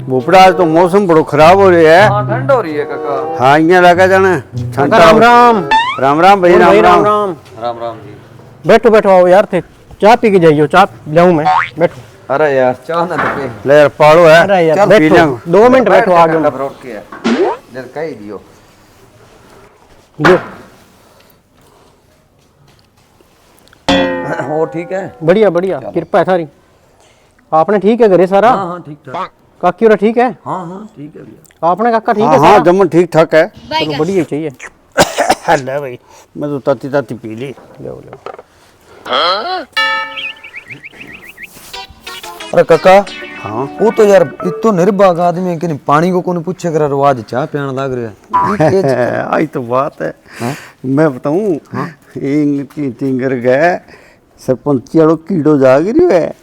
भोपड़ा आज तो मौसम बड़ो खराब हो रहा है। हाँ ठंड हो रही है काका। हाँ यहाँ लगा जाना काका राम राम। राम राम भाई राम राम राम। राम राम जी। बैठो बैठो आओ यार, थे चाय पी के जाइयो, चाय लाऊं मैं, बैठो। अरे यार चाह ना तो पे ले यार पालो है। अरे यार चल पी बैठो, लेंगे। 2 मिनट बैठो, आ गया मैं। रोक के जल कह दियो। जो हो ठीक है। बढ़िया बढ़िया, कृपा है थारी। आपने ठीक है घरे सारा? हाँ हाँ ठीक ठाक। काकी और ठीक है? हाँ हाँ ठीक है भैया। आपने काका ठीक हाँ है हाँ सारा? जमन ठीक ठाक है। चलो बढ़िया ही चाहिए। ले भाई मैं तो ताती ताती पी ली। लो लो। अरे काका हाँ वो तो यार इतो निर्भाग आदमी है कि नहीं पानी को कोने पूछे कर आज चाय पियान लग रहा है। आई तो बात है। मैं बताऊं इंग तिंगर गए सरपंच वालों कीड़ो जाग रही है।